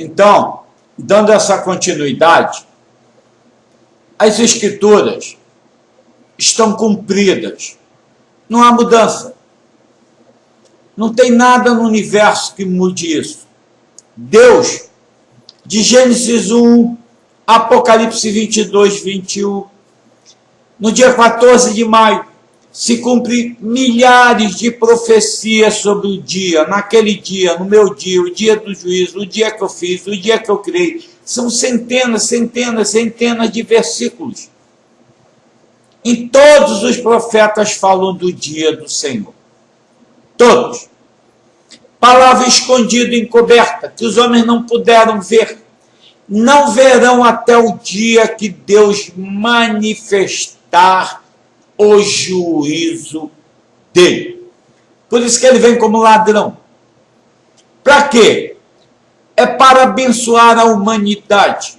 Então, dando essa continuidade, as Escrituras estão cumpridas. Não há mudança. Não tem nada no universo que mude isso. Deus, de Gênesis 1, Apocalipse 22, 21, no dia 14 de maio, se cumpre milhares de profecias sobre o dia, naquele dia, no meu dia, o dia do juízo, o dia que eu fiz, o dia que eu criei. São centenas, centenas, centenas de versículos. E todos os profetas falam do dia do Senhor. Todos. Palavra escondida, encoberta, que os homens não puderam ver. Não verão até o dia que Deus manifestar o juízo dele. Por isso que ele vem como ladrão. Para quê? É para abençoar a humanidade,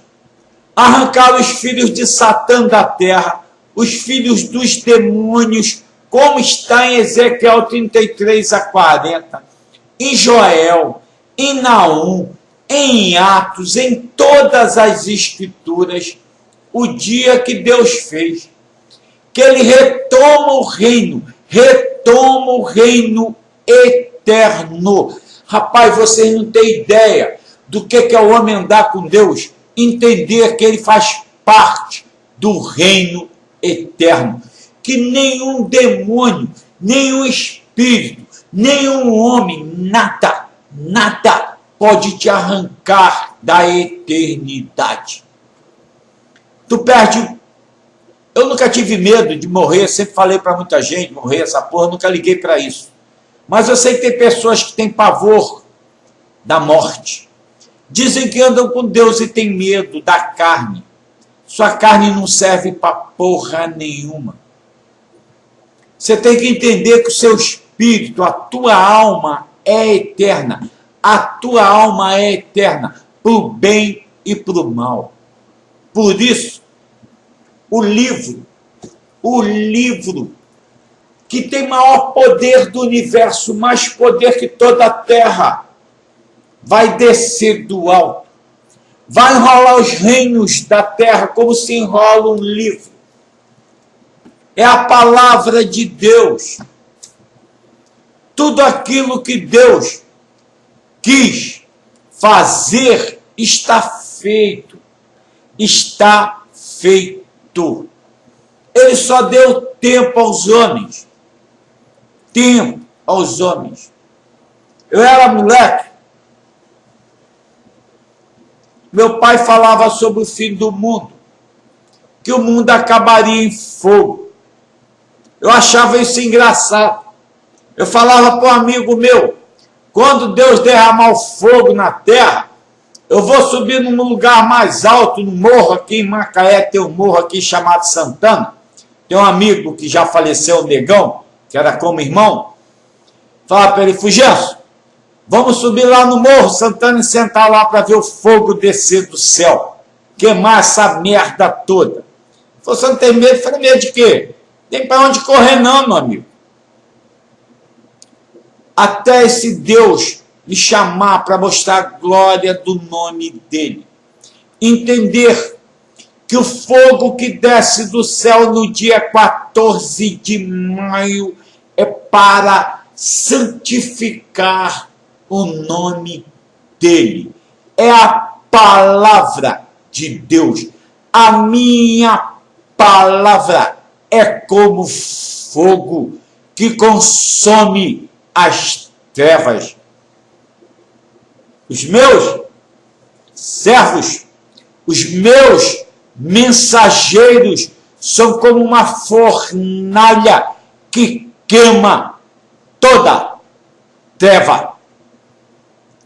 arrancar os filhos de Satã da terra, os filhos dos demônios, como está em Ezequiel 33 a 40, em Joel, em Naum, em Atos, em todas as Escrituras, o dia que Deus fez, que ele retoma o reino eterno. Rapaz, vocês não têm ideia do que é o homem andar com Deus, entender que ele faz parte do reino eterno, que nenhum demônio, nenhum espírito, nenhum homem, nada pode te arrancar da eternidade. Tu perde. Eu nunca tive medo de morrer, sempre falei para muita gente, morrer essa porra, nunca liguei para isso. Mas eu sei que tem pessoas que têm pavor da morte. Dizem que andam com Deus e têm medo da carne. Sua carne não serve para porra nenhuma. Você tem que entender que o seu espírito, a tua alma é eterna. A tua alma é eterna, para o bem e para o mal. Por isso, o livro que tem maior poder do universo, mais poder que toda a terra, vai descer do alto, vai enrolar os reinos da terra como se enrola um livro. É a palavra de Deus. Tudo aquilo que Deus quis fazer está feito. Está feito. Ele só deu tempo aos homens. Tempo aos homens. Eu era moleque. Meu pai falava sobre o fim do mundo. Que o mundo acabaria em fogo. Eu achava isso engraçado. Eu falava para um amigo meu, quando Deus derramar o fogo na terra, eu vou subir num lugar mais alto, no morro aqui em Macaé, tem um morro aqui chamado Santana. Tem um amigo que já faleceu, o Negão, que era como irmão. Fala para ele, Fulgêncio, vamos subir lá no morro Santana e sentar lá para ver o fogo descer do céu. Queimar essa merda toda. Você não tem medo? Eu falei, medo de quê? Tem para onde correr não, meu amigo. Até esse Deus me chamar para mostrar a glória do nome dele. Entender que o fogo que desce do céu no dia 14 de maio é para santificar o nome dele. É a palavra de Deus. A minha palavra é como fogo que consome as trevas. Os meus servos, os meus mensageiros são como uma fornalha que queima toda treva.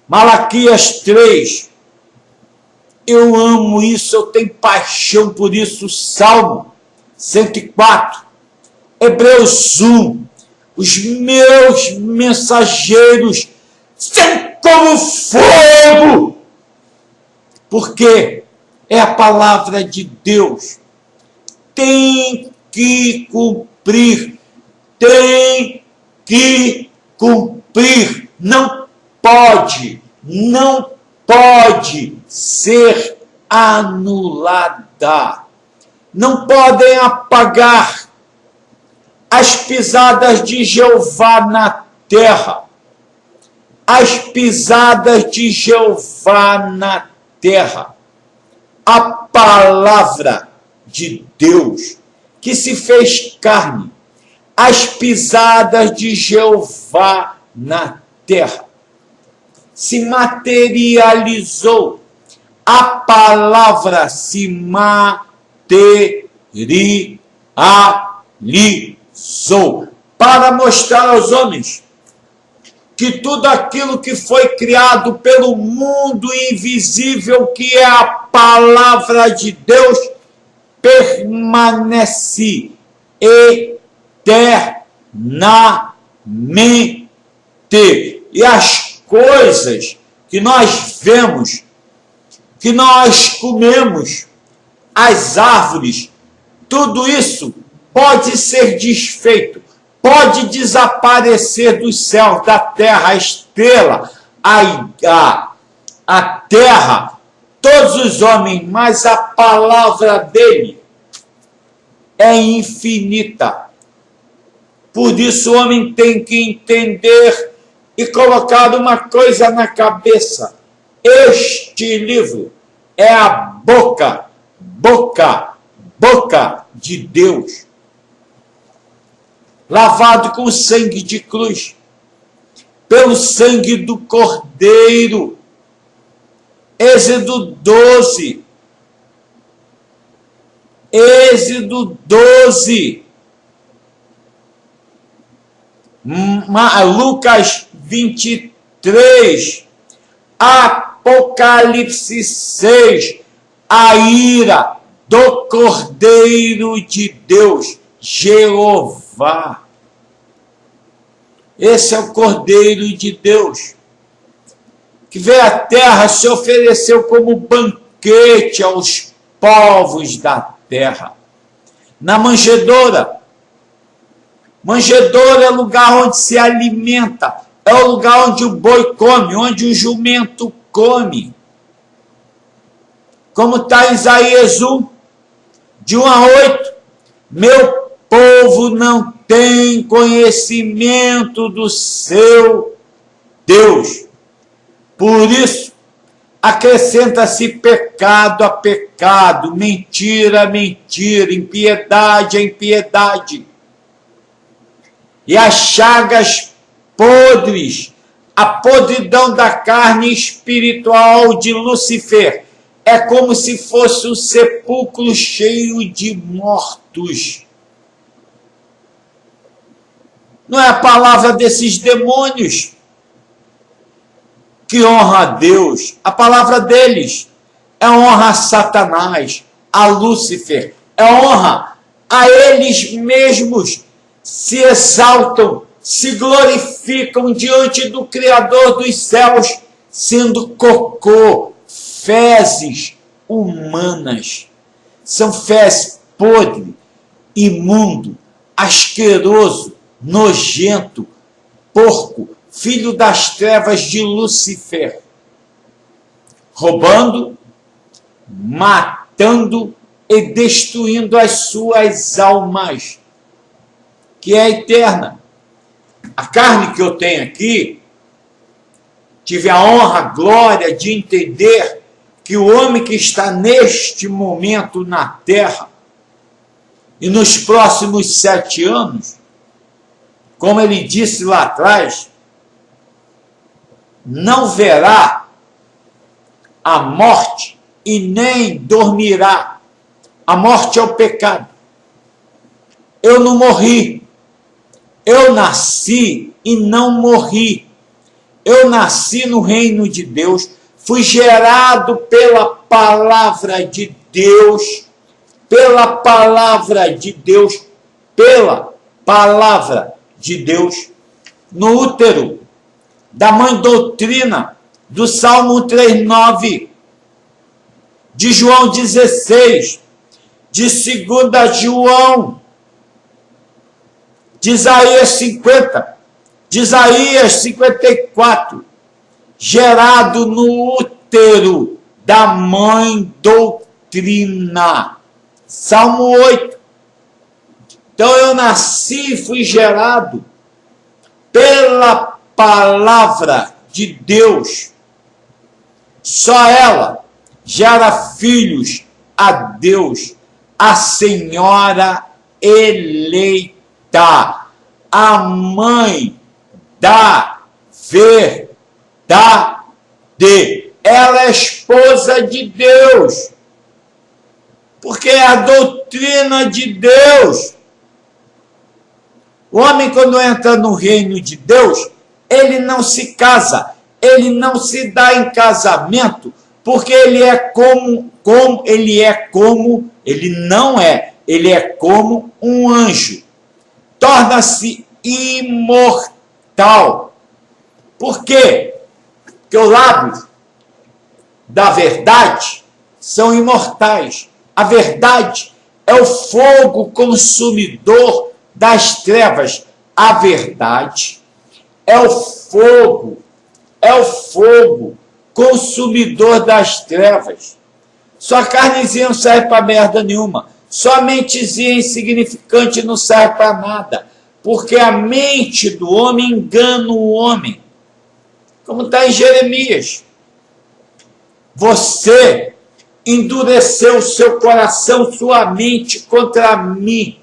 Malaquias 3. Eu amo isso, eu tenho paixão por isso. Salmo 104. Hebreus 1. Os meus mensageiros são como fogo. Porque é a palavra de Deus. Tem que cumprir. Tem que cumprir. Não pode ser anulada. Não podem apagar as pisadas de Jeová na terra. As pisadas de Jeová na terra. A palavra de Deus que se fez carne. As pisadas de Jeová na terra. Se materializou. A palavra se materializou para mostrar aos homens que tudo aquilo que foi criado pelo mundo invisível, que é a palavra de Deus, permanece eternamente. E as coisas que nós vemos, que nós comemos, as árvores, tudo isso pode ser desfeito, pode desaparecer dos céus, da terra, a estrela, a terra, todos os homens, mas a palavra dele é infinita. Por isso o homem tem que entender e colocar uma coisa na cabeça. Este livro é a boca de Deus, lavado com sangue de cruz, pelo sangue do Cordeiro. Êxodo 12. Êxodo 12. Lucas 23. Apocalipse 6. A ira do Cordeiro de Deus, Jeová. Esse é o Cordeiro de Deus, que veio à terra, se ofereceu como banquete aos povos da terra. Na manjedoura. Manjedoura é o lugar onde se alimenta, é o lugar onde o boi come, onde o jumento come. Como está em Isaías 1, de 1 a 8, meu povo não tem conhecimento do seu Deus. Por isso, acrescenta-se pecado a pecado, mentira a mentira, impiedade a impiedade. E as chagas podres, a podridão da carne espiritual de Lúcifer, é como se fosse um sepulcro cheio de mortos. Não é a palavra desses demônios que honra a Deus. A palavra deles é honra a Satanás, a Lúcifer, é honra a eles mesmos. Se exaltam, se glorificam diante do Criador dos céus, sendo cocô, fezes humanas. São fezes podre, imundo, asqueroso, nojento, porco, filho das trevas de Lúcifer, roubando, matando e destruindo as suas almas, que é eterna. A carne que eu tenho aqui, tive a honra, a glória de entender que o homem que está neste momento na terra, e nos próximos 7 anos, como ele disse lá atrás, não verá a morte e nem dormirá. A morte é o pecado. Eu não morri. Eu nasci e não morri. Eu nasci no reino de Deus, fui gerado pela palavra de Deus, pela palavra de Deus, pela palavra de Deus, no útero da mãe doutrina do Salmo 3:9, de João 16, de 2 João, de Isaías 50, de Isaías 54, gerado no útero útero da mãe doutrina. Salmo 8. Então eu nasci e fui gerado pela palavra de Deus. Só ela gera filhos a Deus, a Senhora eleita, a mãe da verdade. Ela é esposa de Deus, porque é a doutrina de Deus. O homem, quando entra no reino de Deus, ele não se casa, ele não se dá em casamento, porque ele é como um anjo. Torna-se imortal. Por quê? Porque os lábios da verdade são imortais. A verdade é o fogo consumidor das trevas. A verdade é o fogo consumidor das trevas. Sua carnezinha não serve para merda nenhuma. Sua mentezinha insignificante não serve para nada. Porque a mente do homem engana o homem. Como está em Jeremias. Você endureceu seu coração, sua mente contra mim.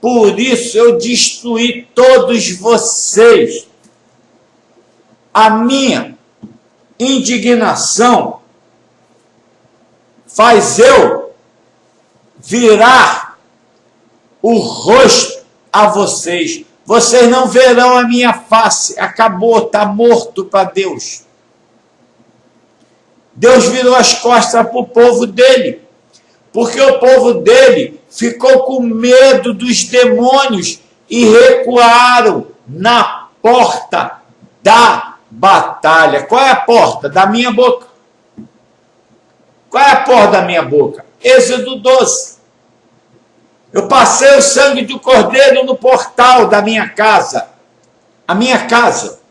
Por isso eu destruí todos vocês. A minha indignação faz eu virar o rosto a vocês. Vocês não verão a minha face. Acabou, está morto para Deus. Deus virou as costas para o povo dele, porque o povo dele ficou com medo dos demônios e recuaram na porta da batalha. Qual é a porta? Da minha boca. Qual é a porta da minha boca? Êxodo 12. Eu passei o sangue do cordeiro no portal da minha casa. A minha casa.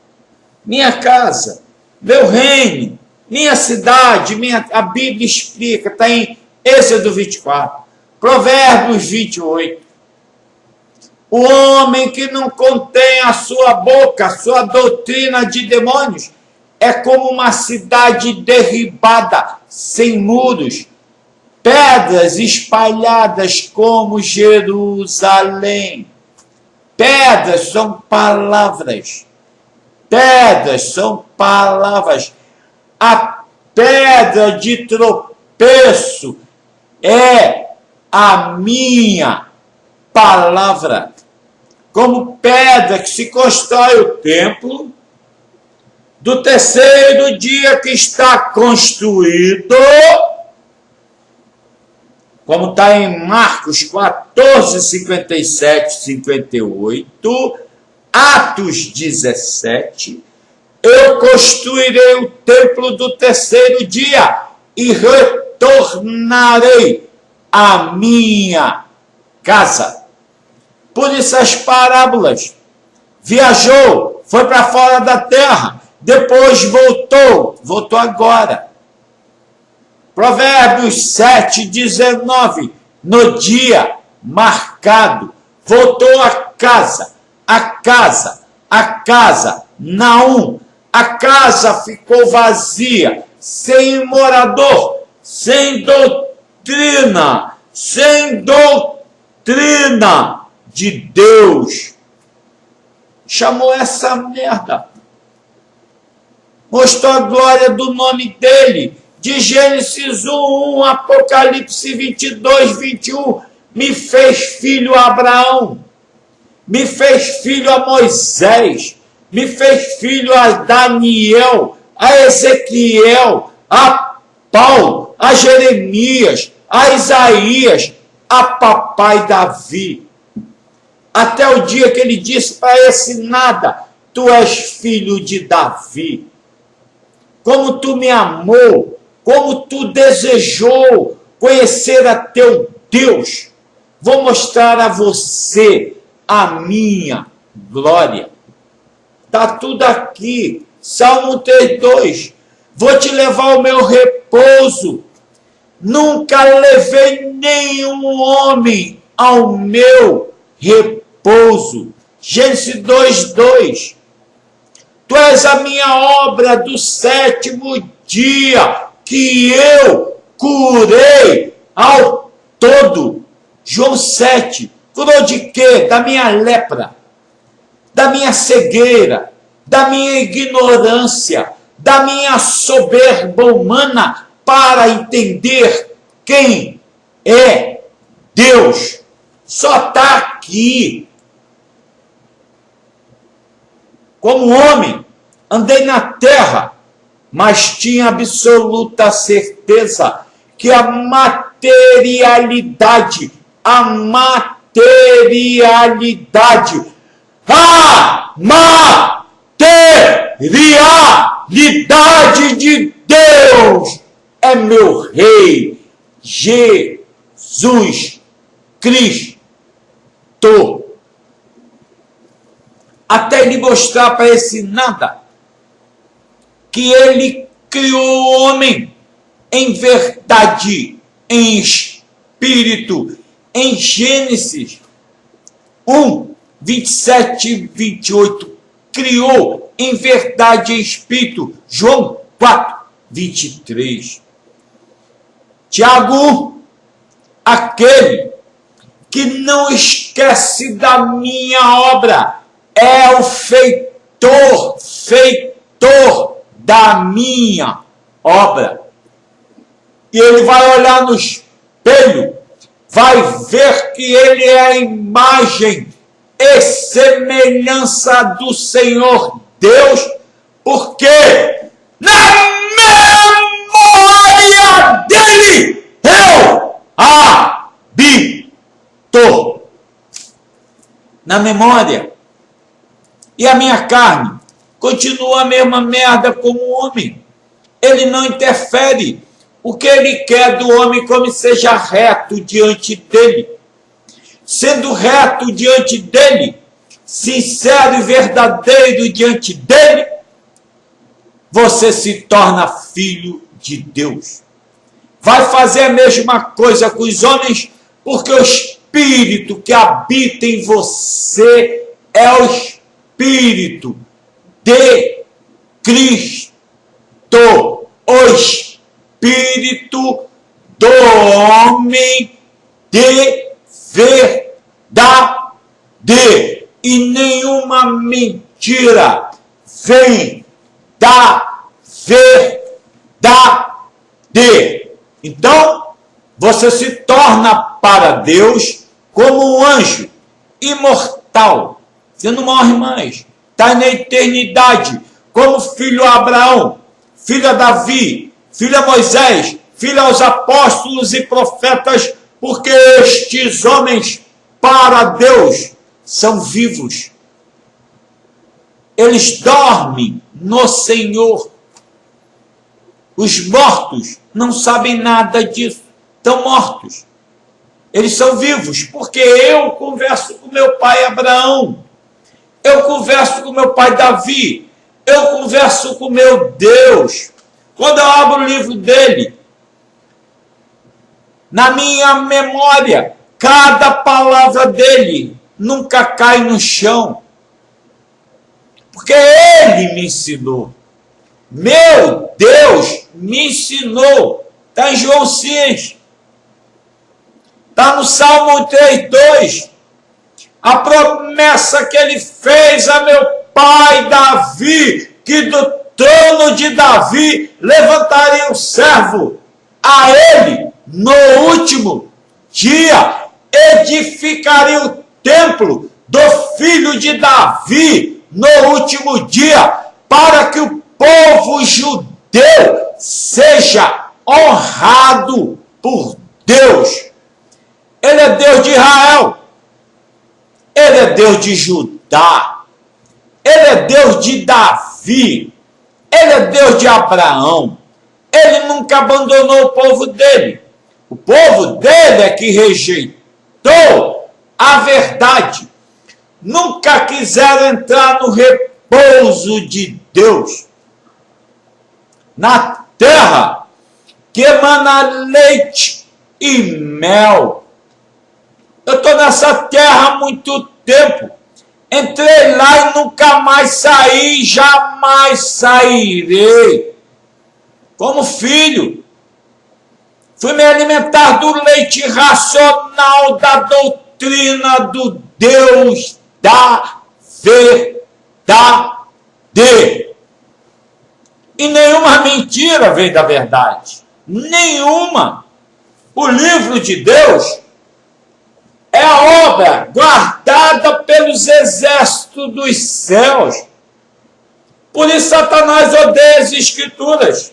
Minha casa. Meu reino. Minha cidade. A Bíblia explica. Está em Êxodo 24. Provérbios 28. O homem que não contém a sua boca, a sua doutrina de demônios, é como uma cidade derribada, sem muros, pedras espalhadas como Jerusalém. Pedras são palavras. Pedras são palavras. A pedra de tropeço é a minha palavra. Como pedra que se constrói o templo, do terceiro dia que está construído, como está em Marcos 14, 57, 58, Atos 17, eu construirei o templo do terceiro dia e retornarei à minha casa. Por isso as parábolas. Viajou, foi para fora da terra, depois voltou agora. Provérbios 7, 19, no dia marcado, voltou a casa, Naum, a casa ficou vazia, sem morador, sem doutrina de Deus. Chamou essa merda. Mostrou a glória do nome dele. De Gênesis 1, Apocalipse 22, 21. Me fez filho a Abraão. Me fez filho a Moisés. Me fez filho a Daniel, a Ezequiel, a Paulo, a Jeremias, a Isaías, a papai Davi. Até o dia que ele disse para esse nada: tu és filho de Davi. Como tu me amou, como tu desejou conhecer a teu Deus. Vou mostrar a você a minha glória. Está tudo aqui. Salmo 3:2. vou te levar ao meu repouso. Nunca levei nenhum homem ao meu repouso. Gênesis 2:2. Tu és a minha obra do sétimo dia, que eu curei ao todo. João 7. Curou de quê? Da minha lepra, da minha cegueira, da minha ignorância, da minha soberba humana, para entender quem é Deus. Só está aqui. Como homem, andei na terra, mas tinha absoluta certeza que a materialidade de Deus é meu Rei, Jesus Cristo. Até ele mostrar para esse nada que ele criou o homem em verdade, em espírito. Em Gênesis 1, 27 e 28, criou em verdade e espírito. João 4, 23. Tiago, aquele que não esquece da minha obra, é o feitor da minha obra. E ele vai olhar no espelho, vai ver que ele é a imagem e semelhança do Senhor Deus, porque na memória dele eu habito. Na memória. E a minha carne continua a mesma merda como homem. Ele não interfere. O que ele quer do homem como seja reto diante dele. Sendo reto diante dele, sincero e verdadeiro diante dele, você se torna filho de Deus. Vai fazer a mesma coisa com os homens, porque o Espírito que habita em você é o Espírito de Cristo. O Espírito do homem de verdade. E nenhuma mentira vem da verdade. Então, você se torna para Deus como um anjo imortal. Você não morre mais. Está na eternidade. Como filho a Abraão, filho a Davi, filho a Moisés, filho aos apóstolos e profetas, porque estes homens, para Deus, são vivos. Eles dormem no Senhor. Os mortos não sabem nada disso. Estão mortos. Eles são vivos, porque eu converso com meu pai Abraão. Eu converso com meu pai Davi. Eu converso com meu Deus. Quando eu abro o livro dele, na minha memória, cada palavra dele nunca cai no chão. Porque ele me ensinou. Meu Deus me ensinou. Está em João 6. Está no Salmo 3:2. A promessa que ele fez a meu pai Davi, que do trono de Davi levantaria um servo. A ele, no último dia, edificaria o templo do filho de Davi no último dia, para que o povo judeu seja honrado por Deus. Ele é Deus de Israel. Ele é Deus de Judá. Ele é Deus de Davi. Ele é Deus de Abraão. Ele nunca abandonou o povo dele. O povo dele é que rejeitou a verdade. Nunca quiseram entrar no repouso de Deus. na terra que emana leite e mel. Eu estou nessa terra há muito tempo. Entrei lá e nunca mais saí, jamais sairei. Como filho, fui me alimentar do leite racional da doutrina do Deus da verdade. E nenhuma mentira vem da verdade. Nenhuma. O livro de Deus é a obra guardada pelos exércitos dos céus. Por isso Satanás odeia as Escrituras.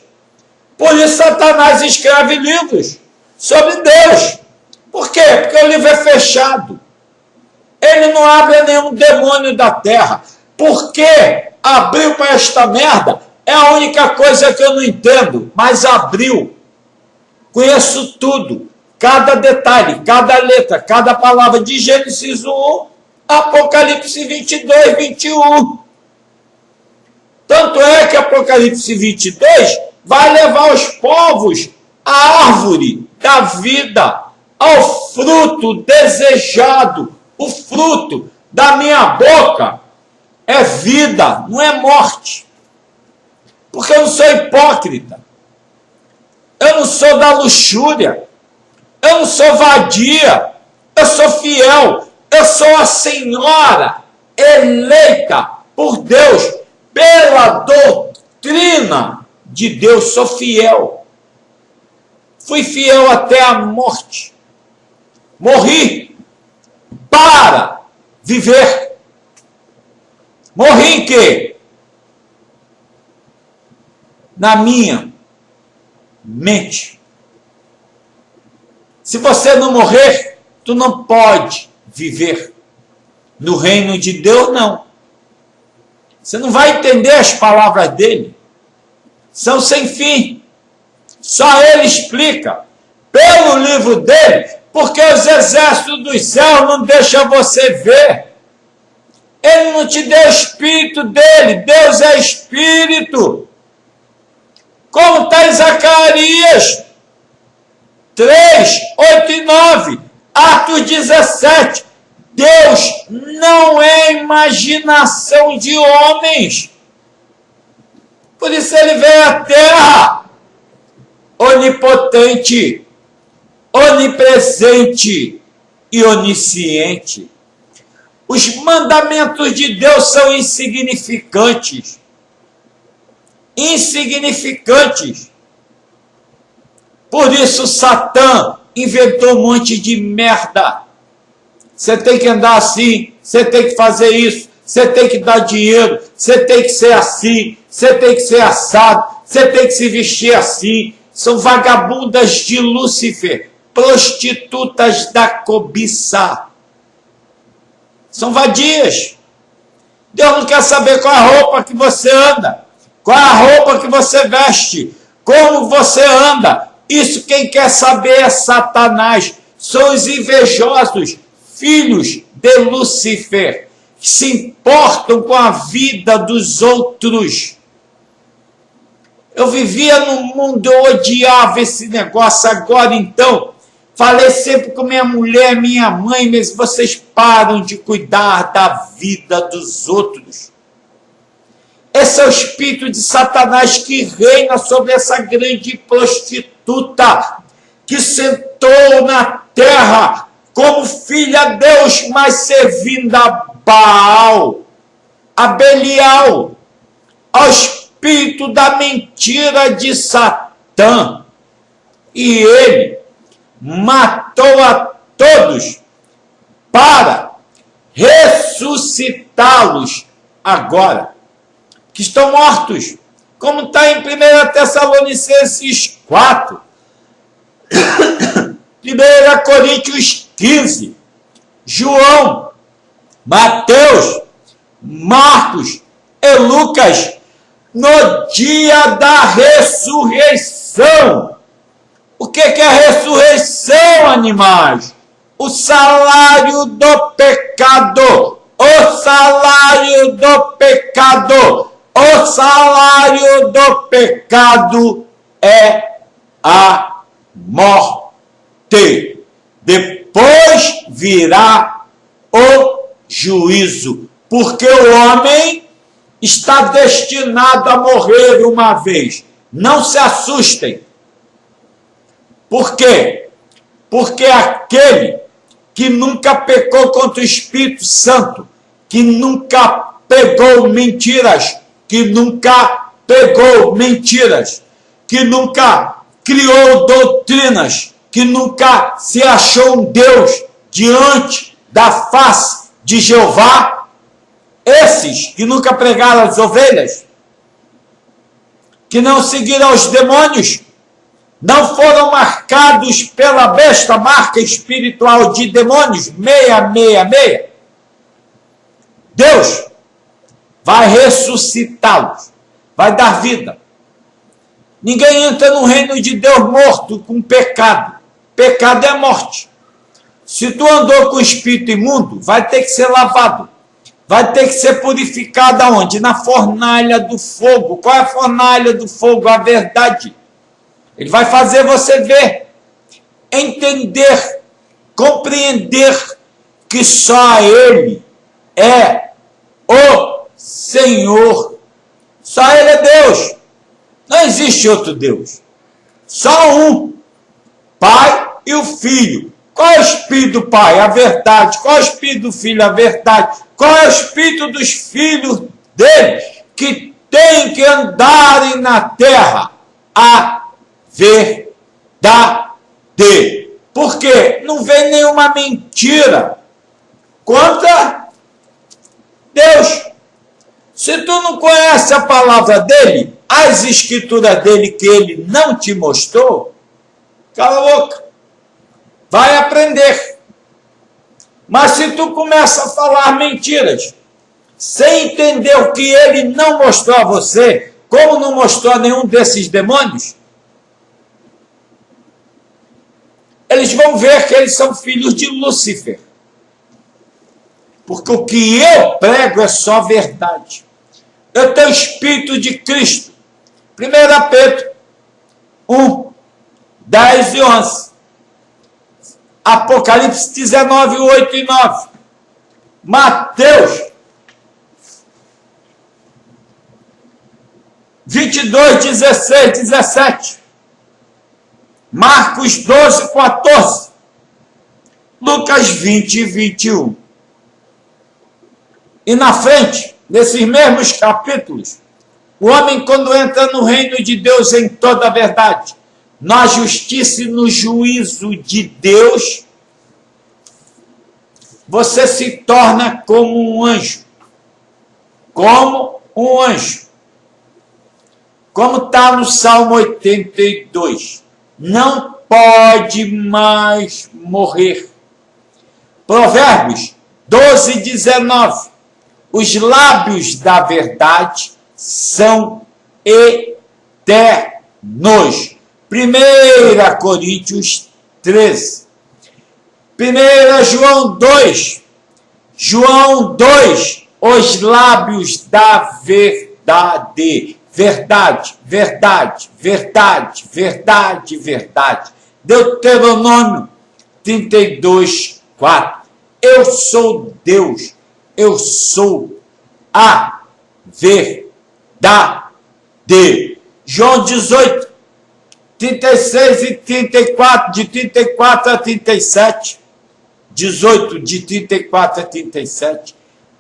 Por isso Satanás escreve livros sobre Deus. Por quê? Porque o livro é fechado. Ele não abre a nenhum demônio da terra. Por que abriu para esta merda? É a única coisa que eu não entendo. Mas abriu. Conheço tudo. Cada detalhe, cada letra, cada palavra de Gênesis 1, Apocalipse 22, 21. Tanto é que Apocalipse 22 vai levar os povos à árvore da vida, ao fruto desejado. O fruto da minha boca é vida, não é morte. Porque eu não sou hipócrita. Eu não sou da luxúria. Eu não sou vadia, eu sou fiel, eu sou a senhora eleita por Deus, pela doutrina de Deus, sou fiel. Fui fiel até a morte. Morri para viver. Morri em quê? Na minha mente. Se você não morrer, tu não pode viver. No reino de Deus, não. Você não vai entender as palavras dele. São sem fim. Só ele explica. Pelo livro dele, porque os exércitos dos céus não deixam você ver. Ele não te deu o espírito dele. Deus é espírito. Como está em Zacarias 3, 8 e 9, Atos 17, Deus não é imaginação de homens. Por isso ele veio à terra, onipotente, onipresente e onisciente. Os mandamentos de Deus são insignificantes. Insignificantes. Por isso Satã inventou um monte de merda. Você tem que andar assim, você tem que fazer isso, você tem que dar dinheiro, você tem que ser assim, você tem que ser assado, você tem que se vestir assim. São vagabundas de Lúcifer, prostitutas da cobiça. São vadias. Deus não quer saber qual a roupa que você anda, qual a roupa que você veste, como você anda. Isso quem quer saber é Satanás. São os invejosos, filhos de Lúcifer, que se importam com a vida dos outros. Eu vivia num mundo, eu odiava esse negócio. Agora então, falei sempre com minha mulher, minha mãe, mas vocês param de cuidar da vida dos outros. Esse é o espírito de Satanás que reina sobre essa grande prostituta que sentou na terra como filha a Deus, mas servindo a Baal, a Belial, ao espírito da mentira de Satã. E ele matou a todos para ressuscitá-los agora, que estão mortos, como está em 1 Tessalonicenses 4, 1 Coríntios 15, João, Mateus, Marcos e Lucas, no dia da ressurreição. O que é a ressurreição, animais? O salário do pecado, o salário do pecado, o O salário do pecado é a morte. Depois virá o juízo, porque o homem está destinado a morrer uma vez. Não se assustem. Por quê? Porque aquele que nunca pecou contra o Espírito Santo, que nunca pegou mentiras, que nunca criou doutrinas, que nunca se achou um Deus diante da face de Jeová, esses que nunca pregaram as ovelhas, que não seguiram os demônios, não foram marcados pela besta marca espiritual de demônios, 666, Deus vai ressuscitá-los, vai dar vida. Ninguém entra no reino de Deus morto com pecado. Pecado é morte. Se tu andou com o espírito imundo, vai ter que ser lavado. Vai ter que ser purificado aonde? Na fornalha do fogo. Qual é a fornalha do fogo? A verdade. Ele vai fazer você ver, entender, compreender que só Ele é o Senhor. Só Ele é Deus. Não existe outro Deus. Só um. Pai e o Filho. Qual é o Espírito do Pai? A verdade. Qual é o Espírito do Filho? A verdade. Qual é o Espírito dos filhos dele? Que tem que andar na terra? A verdade. Por quê? Não vem nenhuma mentira contra Deus. Se tu não conhece a palavra dele, as escrituras dele que ele não te mostrou, cala a boca. Vai aprender. Mas se tu começa a falar mentiras, sem entender o que ele não mostrou a você, como não mostrou a nenhum desses demônios, eles vão ver que eles são filhos de Lúcifer. Porque o que eu prego é só verdade. Eu tenho o Espírito de Cristo. 1 Pedro 1, 10 e 11. Apocalipse 19, 8 e 9. Mateus 22, 16, 17. Marcos 12, 14. Lucas 20, 21. E na frente, nesses mesmos capítulos, o homem, quando entra no reino de Deus em toda a verdade, na justiça e no juízo de Deus, você se torna como um anjo. Como um anjo. Como está no Salmo 82. Não pode mais morrer. Provérbios 12, 19. Os lábios da verdade são eternos. 1 Coríntios 13. 1 João 2. João 2. Os lábios da verdade. Verdade, verdade, verdade, verdade, verdade. Deuteronômio 32, 4. Eu sou Deus. Eu sou a verdade. João 18, 36 e 34, de 34 a 37. 18, de 34 a 37.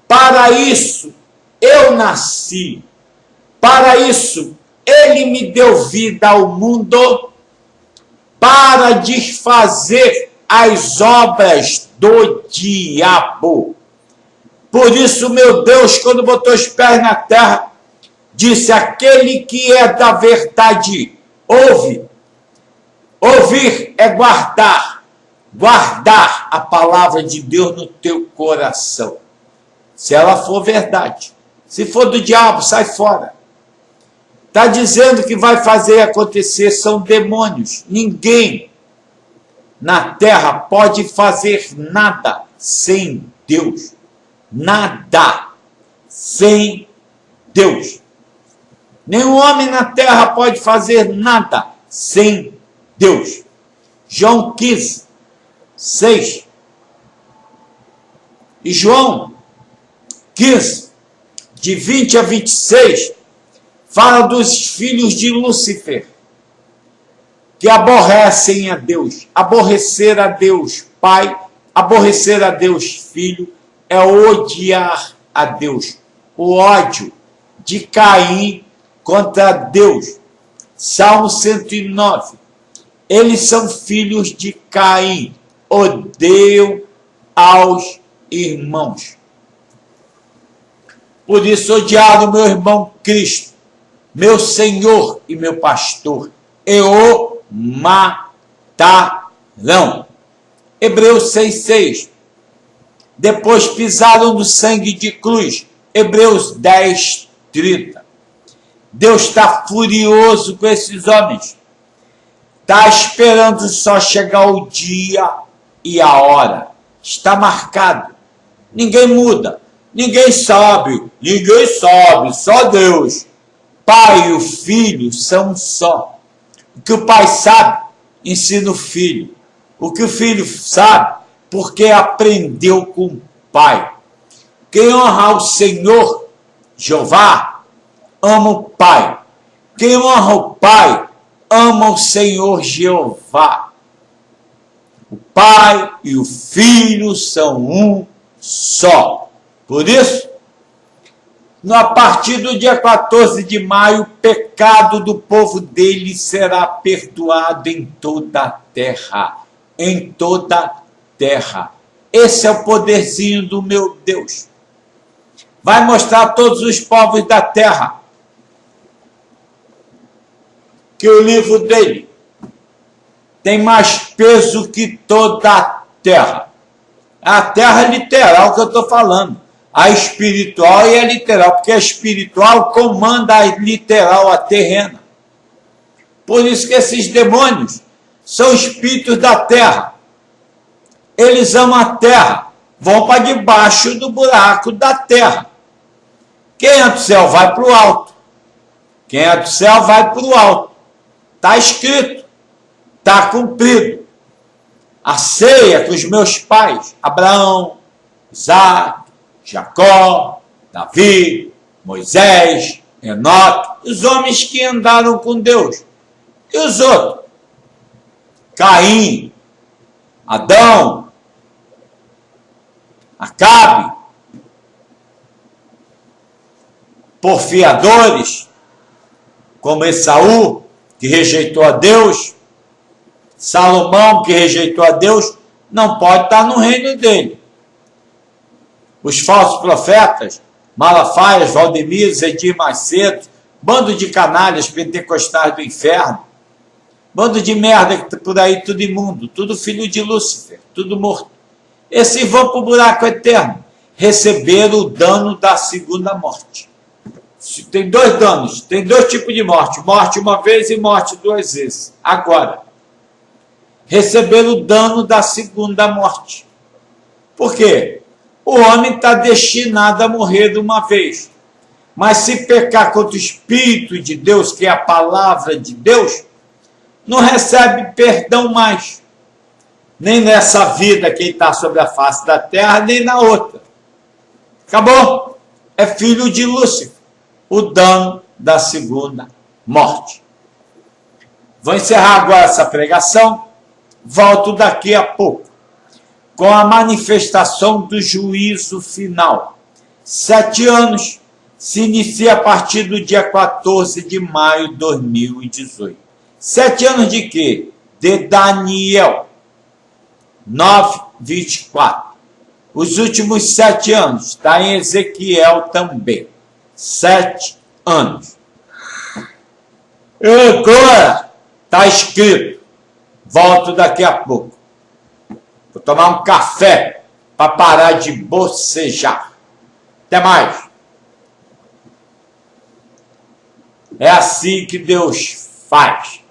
Para isso eu nasci. Para isso ele me deu vida ao mundo, para desfazer as obras do diabo. Por isso, meu Deus, quando botou os pés na terra, disse: aquele que é da verdade, ouve. Ouvir é guardar. Guardar a palavra de Deus no teu coração. Se ela for verdade. Se for do diabo, sai fora. Está dizendo que vai fazer acontecer, são demônios. Ninguém na terra pode fazer nada sem Deus. Nada sem Deus. Nenhum homem na terra pode fazer nada sem Deus. João 15, 6. E João 15, de 20 a 26, fala dos filhos de Lúcifer, que aborrecem a Deus. Aborrecer a Deus Pai, aborrecer a Deus Filho, é odiar a Deus. O ódio de Caim contra Deus. Salmo 109. Eles são filhos de Caim, odeiam aos irmãos. Por isso odiaram meu irmão Cristo, meu Senhor e meu pastor, e o matarão. Hebreus 6,6. Depois pisaram no sangue de cruz. Hebreus 10,30. Deus está furioso com esses homens. Está esperando só chegar o dia e a hora. Está marcado. Ninguém muda. Ninguém sabe. Ninguém sabe. Só Deus. Pai e o Filho são só. O que o pai sabe, ensina o filho. O que o filho sabe, porque aprendeu com o pai. Quem honra o Senhor, Jeová, ama o pai. Quem honra o pai, ama o Senhor Jeová. O pai e o filho são um só. Por isso, a partir do dia 14 de maio, o pecado do povo dele será perdoado em toda a terra. Em toda a terra. Esse é o poderzinho do meu Deus. Vai mostrar a todos os povos da terra que o livro dele tem mais peso que toda a terra. A terra literal que eu estou falando. A espiritual e a literal, porque a espiritual comanda a literal, a terrena. Por isso que esses demônios são espíritos da terra. Eles amam a terra, vão para debaixo do buraco da terra. Quem é do céu vai para o alto. Quem é do céu vai para o alto. Está escrito, está cumprido. A ceia com os meus pais, Abraão, Isaac, Jacó, Davi, Moisés, Enoque, os homens que andaram com Deus. E os outros? Caim, Adão, Acabe, porfiadores, como Esaú, que rejeitou a Deus, Salomão, que rejeitou a Deus, não pode estar no reino dele. Os falsos profetas, Malafaias, Valdemir, Edir Macedo, bando de canalhas pentecostais do inferno, bando de merda por aí, tudo imundo, tudo filho de Lúcifer, tudo morto. Esses vão para o buraco eterno, receber o dano da segunda morte. Tem dois danos, tem dois tipos de morte, morte uma vez e morte duas vezes. Agora, receber o dano da segunda morte. Por quê? O homem está destinado a morrer de uma vez. Mas se pecar contra o Espírito de Deus, que é a palavra de Deus, não recebe perdão mais. Nem nessa vida que ele está sobre a face da terra, nem na outra. Acabou. É filho de Lúcifer. O dano da segunda morte. Vou encerrar agora essa pregação. Volto daqui a pouco com a manifestação do juízo final. 7 anos se inicia a partir do dia 14 de maio de 2018. 7 anos de quê? De Daniel 9:24. Os últimos 7 anos, está em Ezequiel também. 7 anos. E agora está escrito, volto daqui a pouco. Vou tomar um café para parar de bocejar. Até mais. É assim que Deus faz.